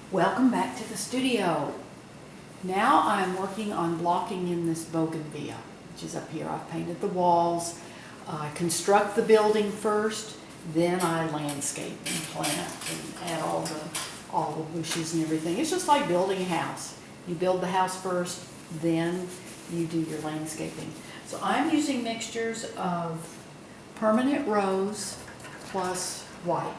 Welcome back to the studio. Now I'm working on blocking in this bougainvillea, which is up here. I've painted the walls. I construct the building first, then I landscape and plant and add all the bushes and everything. It's just like building a house. You build the house first, then you do your landscaping. So I'm using mixtures of permanent rose plus white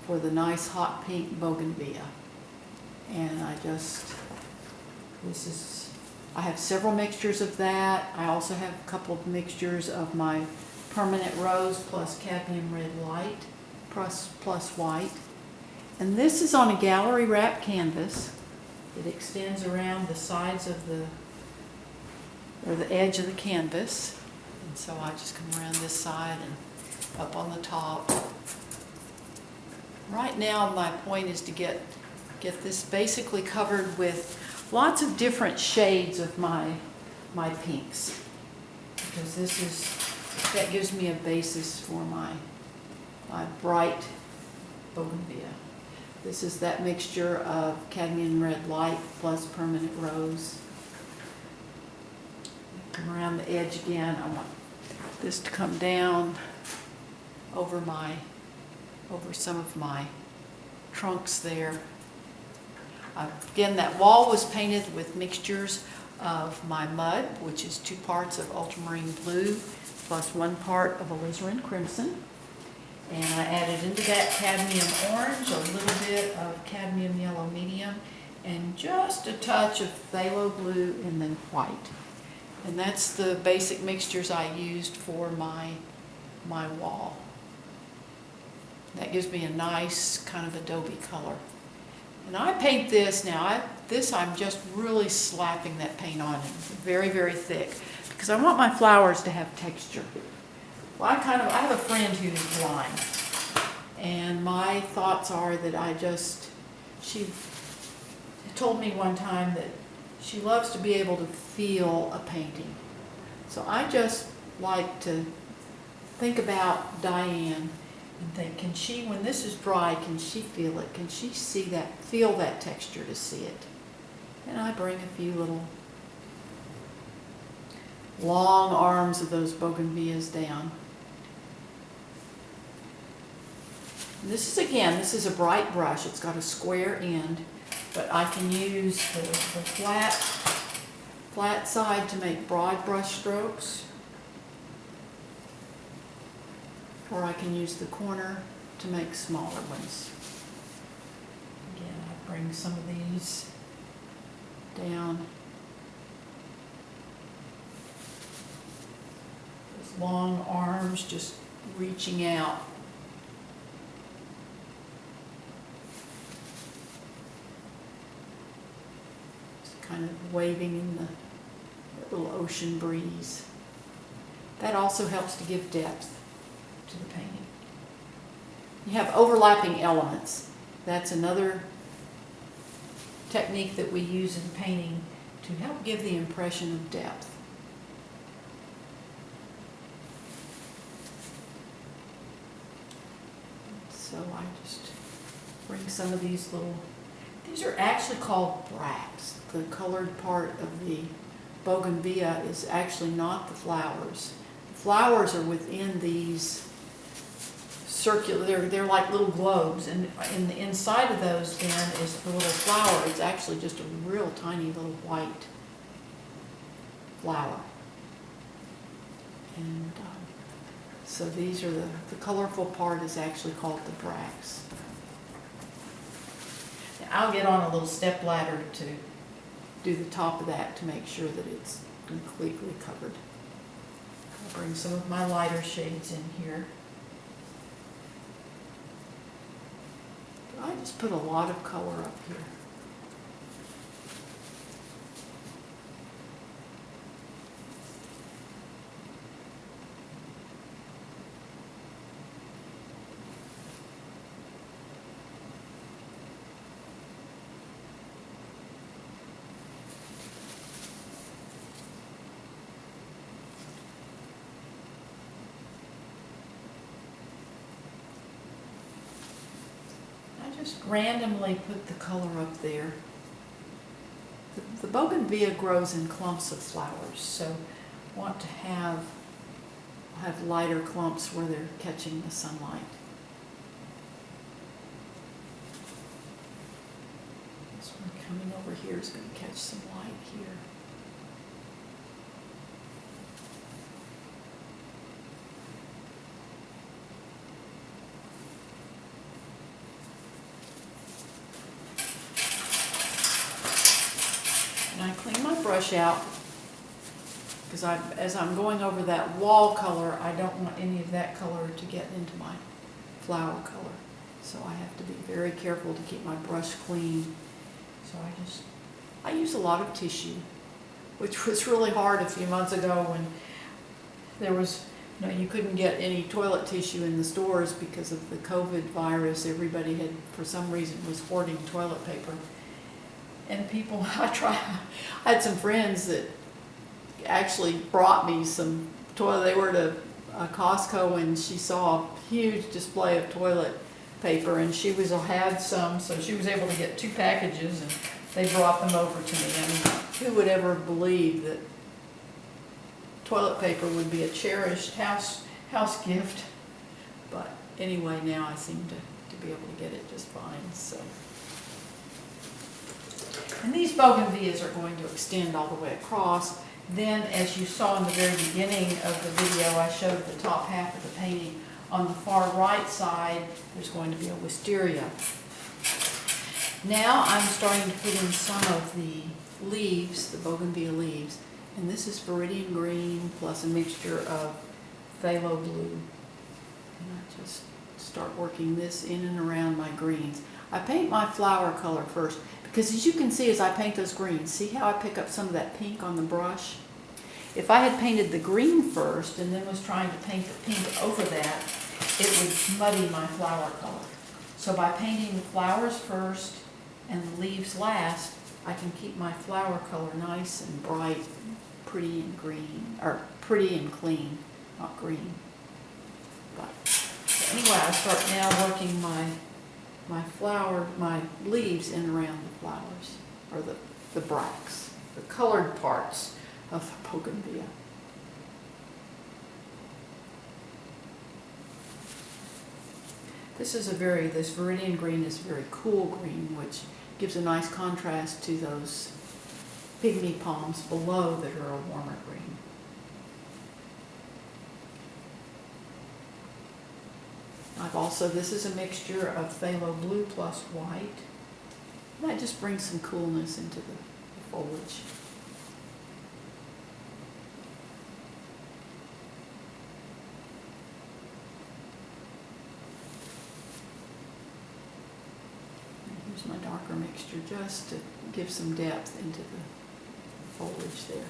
for the nice hot pink bougainvillea. And I have several mixtures of that. I also have a couple of mixtures of my permanent rose plus cadmium red light plus white. And this is on a gallery wrap canvas. It extends around the sides of the edge of the canvas. And so I just come around this side and up on the top. Right now my point is to get this basically covered with lots of different shades of my pinks, because that gives me a basis for my bright bougainvillea. This is that mixture of cadmium red light plus permanent rose. Come around the edge again. I want this to come down over some of my trunks there. Again, that wall was painted with mixtures of my mud, which is 2 parts of ultramarine blue plus 1 part of alizarin crimson. And I added into that cadmium orange, a little bit of cadmium yellow medium, and just a touch of phthalo blue and then white. And that's the basic mixtures I used for my wall. That gives me a nice kind of adobe color. And I paint this now. I'm just really slapping that paint on, very, very thick, because I want my flowers to have texture. Well, I have a friend who's blind, and my thoughts are that she told me one time that she loves to be able to feel a painting. So I just like to think about Diane and think, when this is dry, can she feel it? Can she feel that texture to see it? And I bring a few little long arms of those bougainvilleas down. And this is a bright brush. It's got a square end, but I can use the flat side to make broad brush strokes, or I can use the corner to make smaller ones. Again, I bring some of these down. Those long arms just reaching out. Just kind of waving in the little ocean breeze. That also helps to give depth to the painting. You have overlapping elements. That's another technique that we use in painting to help give the impression of depth. So I just bring some of these are actually called bracts. The colored part of the bougainvillea is actually not the flowers. The flowers are within these circular, they're like little globes, and in the inside of those then is the little flower. It's actually just a real tiny little white flower. And so these are the colorful part is actually called the bracts. Now I'll get on a little step ladder to do the top of that to make sure that it's completely covered. I'll bring some of my lighter shades in here. I just put a lot of color up here. just randomly put the color up there. The bougainvillea grows in clumps of flowers, so I want to have lighter clumps where they're catching the sunlight. This one coming over here is going to catch some light here. And I clean my brush out because as I'm going over that wall color, I don't want any of that color to get into my flower color. So I have to be very careful to keep my brush clean. So I use a lot of tissue, which was really hard a few months ago when there was, you couldn't get any toilet tissue in the stores because of the COVID virus. Everybody had, for some reason, was hoarding toilet paper. And people, I had some friends that actually brought me some toilet. They were at a Costco and she saw a huge display of toilet paper and she had some, so she was able to get 2 packages and they brought them over to me. I mean, who would ever believe that toilet paper would be a cherished house gift? But anyway, now I seem to be able to get it just fine. So. And these bougainvilleas are going to extend all the way across. Then, as you saw in the very beginning of the video, I showed the top half of the painting. On the far right side, there's going to be a wisteria. Now I'm starting to put in some of the leaves, the bougainvillea leaves. And this is viridian green plus a mixture of phthalo blue. And I just start working this in and around my greens. I paint my flower color first. Because as you can see as I paint those greens, see how I pick up some of that pink on the brush? If I had painted the green first and then was trying to paint the pink over that, it would muddy my flower color. So by painting the flowers first and the leaves last, I can keep my flower color nice and bright, pretty and green, or pretty and clean, not green. But anyway, I start now working my leaves in around the flowers, or the bracts, the colored parts of the bougainvillea. This viridian green is a very cool green, which gives a nice contrast to those pygmy palms below that are a warmer green. This is a mixture of phthalo blue plus white. And that just brings some coolness into the foliage. And here's my darker mixture just to give some depth into the foliage there.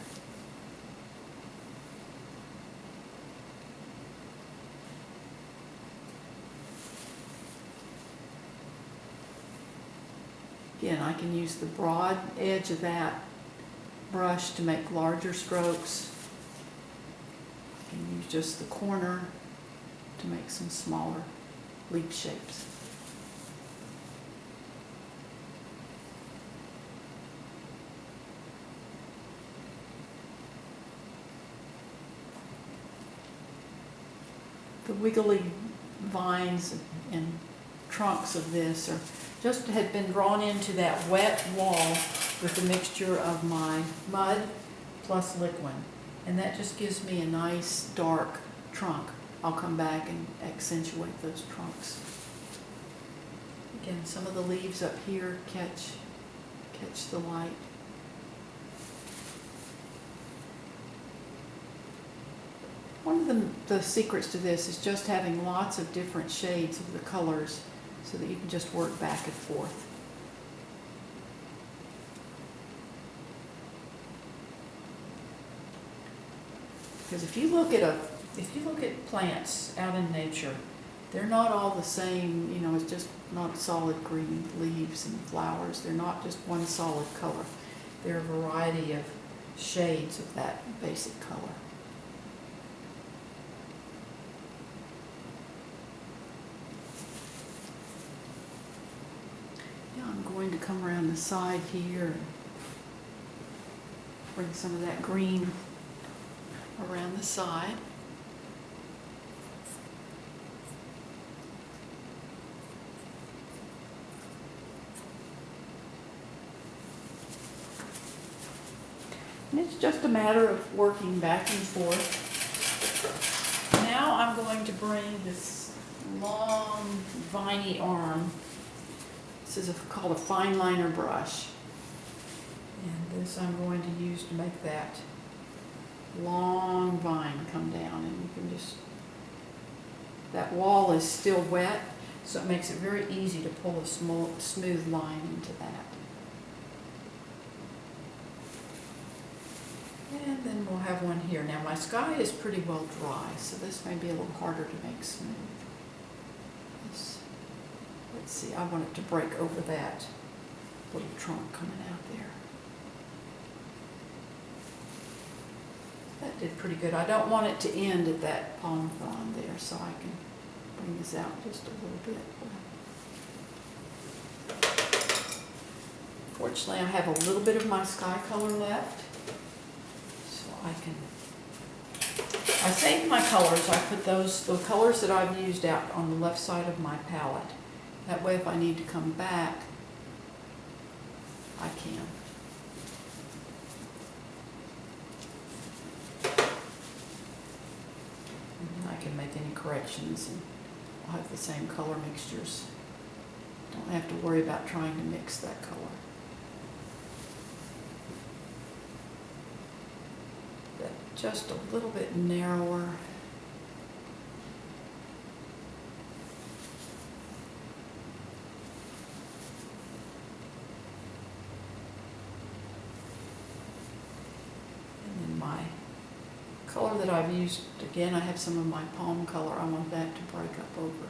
Again, I can use the broad edge of that brush to make larger strokes. I can use just the corner to make some smaller leaf shapes. The wiggly vines and trunks of this had been drawn into that wet wall with a mixture of my mud plus liquid. And that just gives me a nice dark trunk. I'll come back and accentuate those trunks. Again, some of the leaves up here catch the light. One of the secrets to this is just having lots of different shades of the colors so that you can just work back and forth. Because if you look at plants out in nature, they're not all the same. It's just not solid green leaves and flowers. They're not just one solid color. There are a variety of shades of that basic color. going to come around the side here and bring some of that green around the side. And it's just a matter of working back and forth. Now I'm going to bring this long, viney arm. This is called a fine liner brush. And this I'm going to use to make that long vine come down. And you can just, that wall is still wet, so it makes it very easy to pull a smooth line into that. And then we'll have one here. Now my sky is pretty well dry, so this may be a little harder to make smooth. Let's see, I want it to break over that little trunk coming out there. That did pretty good. I don't want it to end at that palm frond there, so I can bring this out just a little bit. Fortunately, I have a little bit of my sky color left. I saved my colors. I put the colors that I've used out on the left side of my palette. That way if I need to come back, I can. And I can make any corrections and I'll have the same color mixtures. Don't have to worry about trying to mix that color. Just a little bit narrower. And then my color that I've used, again, I have some of my palm color. I want that to break up over.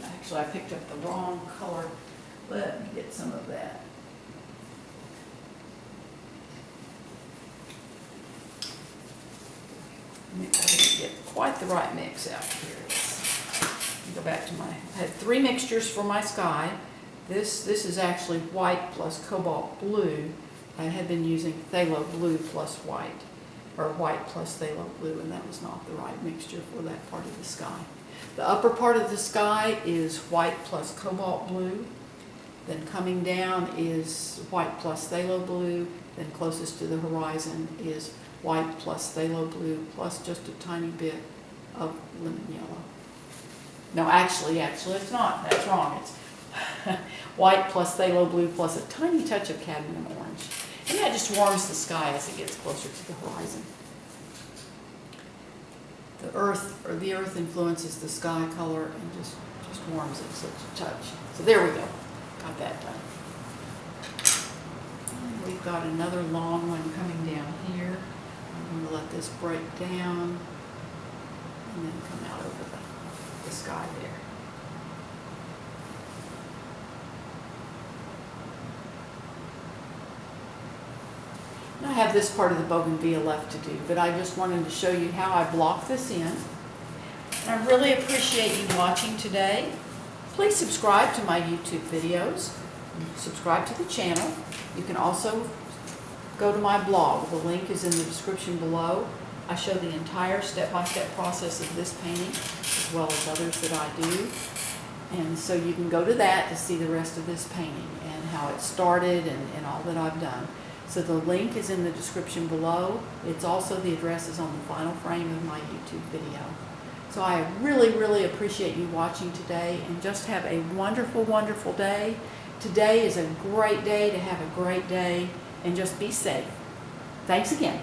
Actually, I picked up the wrong color. Let me get some of that. I didn't get quite the right mix out here. Go back to I had 3 mixtures for my sky. This is actually white plus cobalt blue. I had been using phthalo blue plus white, or white plus phthalo blue, and that was not the right mixture for that part of the sky. The upper part of the sky is white plus cobalt blue. Then coming down is white plus phthalo blue. Then closest to the horizon is white plus phthalo blue plus just a tiny bit of lemon yellow. No, actually it's not. That's wrong. It's white plus phthalo blue plus a tiny touch of cadmium orange. And that just warms the sky as it gets closer to the horizon. The earth influences the sky color and just warms it such a touch. So there we go. Got that done. And we've got another long one coming down here. I'm going to let this break down and then come out over the sky there. I have this part of the bougainvillea left to do, but I just wanted to show you how I block this in. And I really appreciate you watching today. Please subscribe to my YouTube videos. Subscribe to the channel. You can also go to my blog. The link is in the description below. I show the entire step-by-step process of this painting, as well as others that I do. And so you can go to that to see the rest of this painting and how it started and all that I've done. So the link is in the description below. It's also the addresses on the final frame of my YouTube video. So I really, really appreciate you watching today, and just have a wonderful, wonderful day. Today is a great day to have a great day, and just be safe. Thanks again.